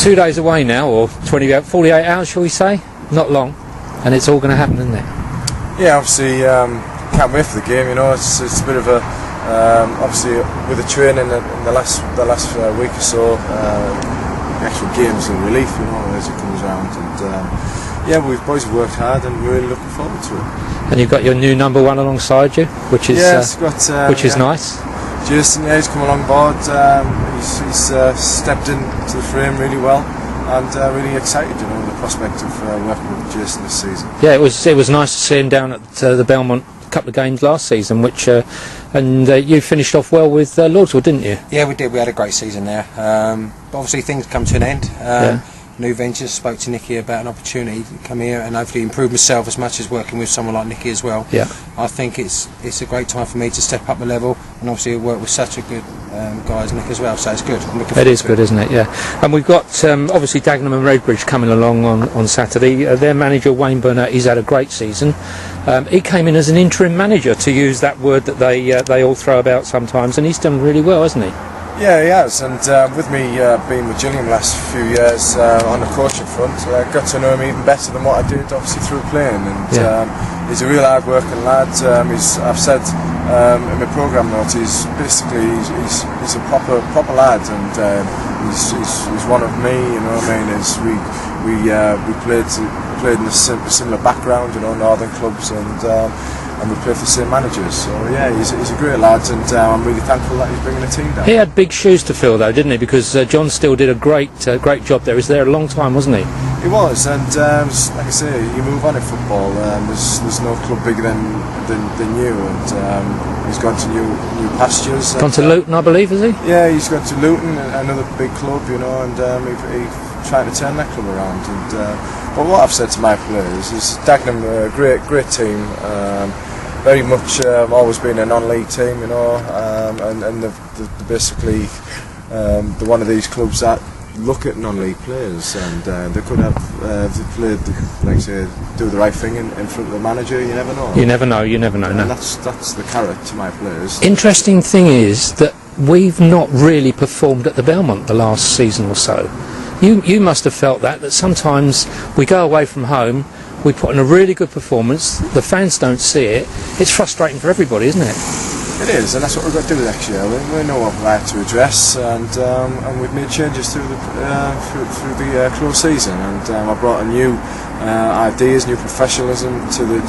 2 days away now, or 48 hours, shall we say? Not long, and it's all going to happen, isn't it? Yeah, obviously, can't wait for the game. You know, it's a bit of a obviously with the training in the last week or so, the actual game's a relief, you know, as it comes around. And yeah, we've boys worked hard, and we're really looking forward to it. And you've got your new number one alongside you, which is which is nice. Jason, yeah, he's come along board. He's stepped into the frame really well, and really excited, you know, the prospect of working with Jason this season. Yeah, it was nice to see him down at the Belmont a couple of games last season, which and you finished off well with Lordswood, didn't you? Yeah, we did. We had a great season there. But obviously things come to an end. New ventures. Spoke to Nicky about an opportunity to come here and hopefully improve myself as much as working with someone like Nicky as well. Yeah. I think it's a great time for me to step up the level, and obviously work with such a good guy as Nick as well. So it's good. It is good, isn't it? Yeah. And we've got obviously Dagenham and Redbridge coming along on Saturday. Their manager Wayne Burnett, he's had a great season. He came in as an interim manager, to use that word that they all throw about sometimes, and he's done really well, hasn't he? Yeah, he has, and with me being with Gillingham the last few years on the coaching front, I got to know him even better than what I did, obviously, through playing. And he's a real hard-working lad. I've said in my programme notes, he's a proper lad, and he's one of me. You know what I mean? We played in a similar background, you know, northern clubs, and we play for the same managers. So yeah, he's a great lad, and I'm really thankful that he's bringing the team down. He had big shoes to fill, though, didn't he? Because John Steele did a great job there. He was there a long time, wasn't he? He was, and like I say, you move on in football. There's no club bigger than you, and he's gone to new pastures. Gone to Luton, I believe, is he? Yeah, he's gone to Luton, another big club, you know, and he's trying to turn that club around. And but what I've said to my players is Dagenham are a great team. Very much always been a non-league team, you know, and they're basically they're one of these clubs that look at non-league players, and they could have played, like I say, do the right thing in front of the manager. You never know. You never know. No. And that's the carrot to my players. Interesting thing is that we've not really performed at the Belmont the last season or so. You must have felt that sometimes we go away from home, we put in a really good performance, the fans don't see it. It's frustrating for everybody, isn't it? It is, and that's what we've got to do next year. We know what we have to address, and we've made changes through the close season, and I brought a new ideas, new professionalism to the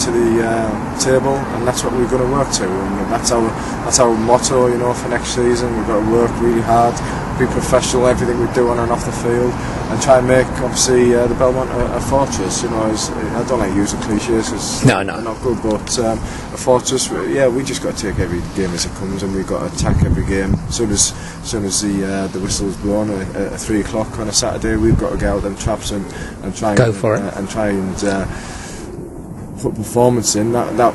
table, and that's what we're going to work to. And that's our motto, you know, for next season. We've got to work really hard, be professional, everything we do on and off the field, and try and make obviously the Belmont a fortress. You know, I don't like using cliches because they're not good, but a fortress. Yeah, we just got to take every game as it comes, and we've got to attack every game. As soon as the whistle's blown at 3 o'clock on a Saturday, we've got to get out them traps and try and go for it, and try and put performance in that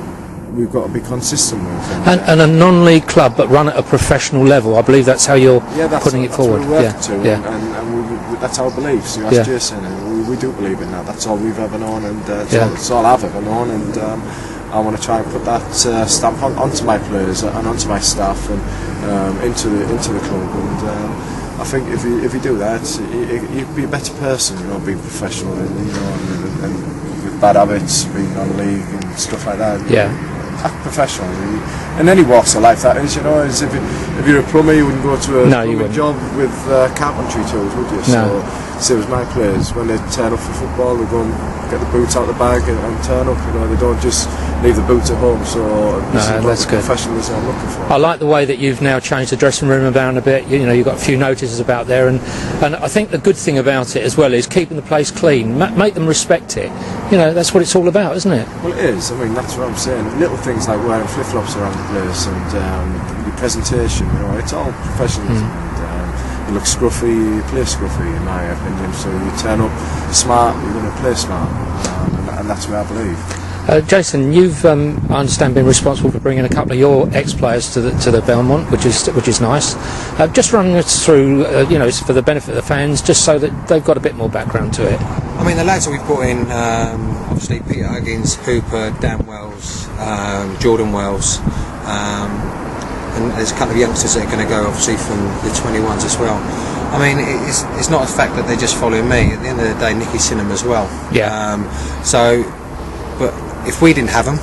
we've got to be consistent with. And a non-league club but run at a professional level. I believe that's how you're putting it forward. And that's our beliefs. You ask Jason, and we do believe in that. That's all we've ever known, and it's all I've ever known. And I want to try and put that stamp onto my players and onto my staff and into the club. And I think if you do that, you'd be a better person. You know, being professional, and with bad habits, being non-league and stuff like that. Act professional, in any walks of life. That is, you know, as if you're a plumber, you wouldn't go to a job with carpentry tools, would you? No. So as my players, when they turn up for football, they go and get the boots out of the bag and turn up. You know, they don't just leave the boots at home. So that's good. Professionalism I'm looking for. I like the way that you've now changed the dressing room around a bit. You know, you've got a few notices about there, and I think the good thing about it as well is keeping the place clean, make them respect it. You know, that's what it's all about, isn't it? Well, it is. I mean, that's what I'm saying. Little things like wearing flip-flops around the place and your presentation. You know, it's all professionalism. And you look scruffy, you play scruffy, in my opinion. So you turn up smart, you're going to play smart, and that's what I believe. Jason, you've, I understand, been responsible for bringing a couple of your ex-players to the Belmont, which is nice. Just running us through, you know, for the benefit of the fans, just so that they've got a bit more background to it. I mean, the lads that we've brought in, obviously Peter Huggins, Hooper, Dan Wells, Jordan Wells, and and there's a couple of youngsters that are going to go, obviously, from the 21s as well. I mean, it's not a fact that they're just following me. At the end of the day, Nicky's seen them as well. Yeah. But if we didn't have them,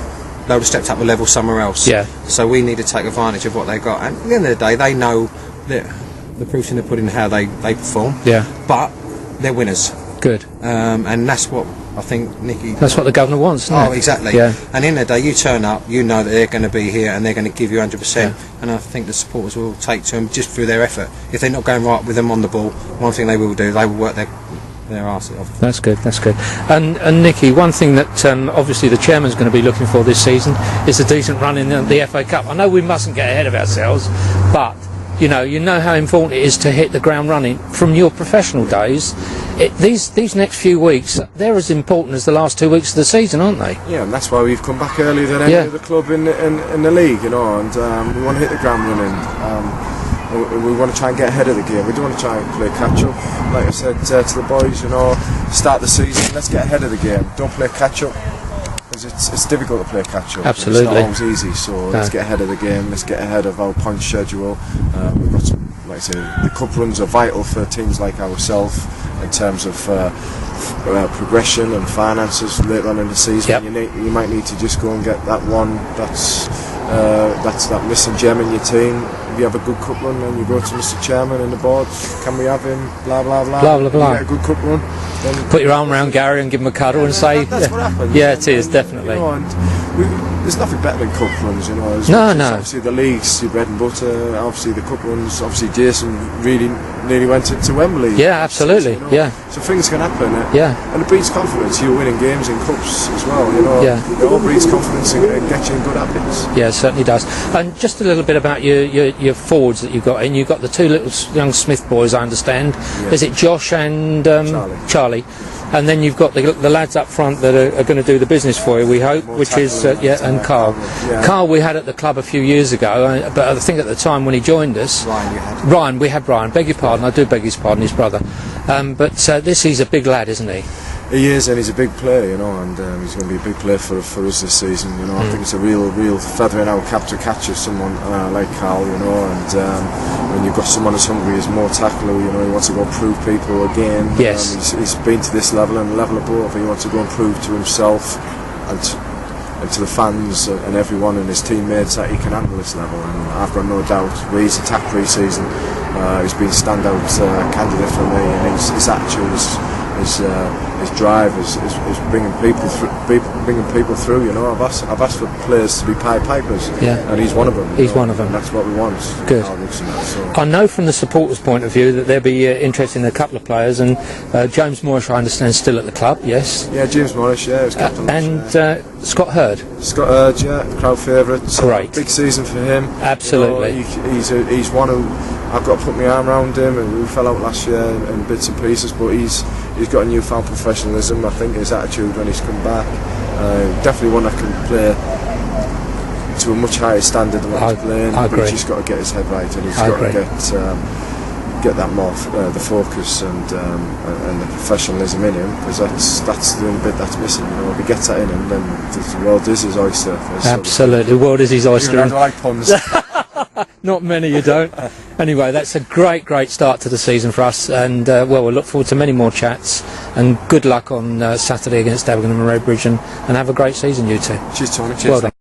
they would have stepped up a level somewhere else. Yeah. So we need to take advantage of what they got. And at the end of the day, they know that the proof's in the pudding how they perform. Yeah. But they're winners. Good. And that's what I think Nicky... That's what the governor wants, isn't it? Oh, exactly. Yeah. And in the day, you turn up, you know that they're going to be here and they're going to give you 100%. Yeah. And I think the supporters will take to them just through their effort. If they're not going right with them on the ball, one thing they will do, they will work their arse off. That's good, that's good. And Nicky, one thing that obviously the chairman's going to be looking for this season is a decent run in the FA Cup. I know we mustn't get ahead of ourselves, but you know how important it is to hit the ground running from your professional days. These next few weeks, they're as important as the last 2 weeks of the season, aren't they? Yeah, and that's why we've come back earlier than any other club in the league, you know, and we want to hit the ground running. We want to try and get ahead of the game. We don't want to try and play catch up. Like I said to the boys, you know, start the season, let's get ahead of the game. Don't play catch up, because it's difficult to play catch up. Absolutely. It's not always easy, so let's get ahead of the game, let's get ahead of our point schedule. We've got some, like I say, the cup runs are vital for teams like ourselves in terms of progression and finances later on in the season. Yep. You might need to just go and get that one that's that missing gem in your team. If you have a good cup run and you go to Mr. Chairman and the board, can we have him, blah blah blah, blah blah blah. You get a good cup run, then put your arm around Gary and give him a cuddle and say, that's what happens. Yeah, it is, definitely. You know, and there's nothing better than cup runs, you know. No. Obviously the league's your bread and butter. Obviously the cup runs. Obviously Jason really nearly went into Wembley. Yeah, absolutely. You know? Yeah. So things can happen. Yeah. And it breeds confidence. You're winning games in cups as well. You know. Yeah. It all breeds confidence and gets you in good habits. Yeah, it certainly does. And just a little bit about your forwards that you've got in. You've got the two little young Smith boys, I understand. Yeah. Is it Josh and Charlie? And then you've got the lads up front that are going to do the business for you, we hope, which is and Carl. Yeah. Carl we had at the club a few years ago, but I think at the time when he joined us, Ryan, we had Ryan. Beg your pardon, I do beg his pardon, his brother. But he's a big lad, isn't he? He is, and he's a big player, you know, and he's going to be a big player for us this season. You know, I think it's a real feather in our cap to catch someone like Carl, you know, and when you've got someone as hungry as Mo Tackler, you know, he wants to go and prove people again. Yes. He's been to this level and level above. He wants to go and prove to himself and to the fans and everyone and his teammates that he can handle this level. And I've got no doubt. He's attacked pre-season. He's been standout candidate for me, and his attitude his drive is bringing people through. You know, I've asked for players to be Pied Pipers, and he's one of them. He's one of them. And that's what we want. Good. I know from the supporters' point of view that they'll be interested in a couple of players, and James Morris, I understand, still at the club. Yes. Yeah, James Morris. Yeah, was captain. And Scott Hurd. Scott Hurd, yeah, crowd favourite. Great. Big season for him. Absolutely. You know, he's one who I've got to put my arm around him, and we fell out last year in bits and pieces, but he's got a newfound professionalism. I think his attitude when he's come back, definitely one that can play to a much higher standard than what he's playing. I agree. He's just got to get his head right, and he's got to get that more the focus and the professionalism in him, because that's the only bit that's missing. You know, if he gets that in him, then the world is his oyster. Absolutely, the world is his oyster. I don't like puns. Not many, you don't. Anyway, that's a great start to the season for us, and we'll look forward to many more chats, and good luck on Saturday against Dagenham Redbridge, and have a great season, you two. Cheers, Tony. Well done.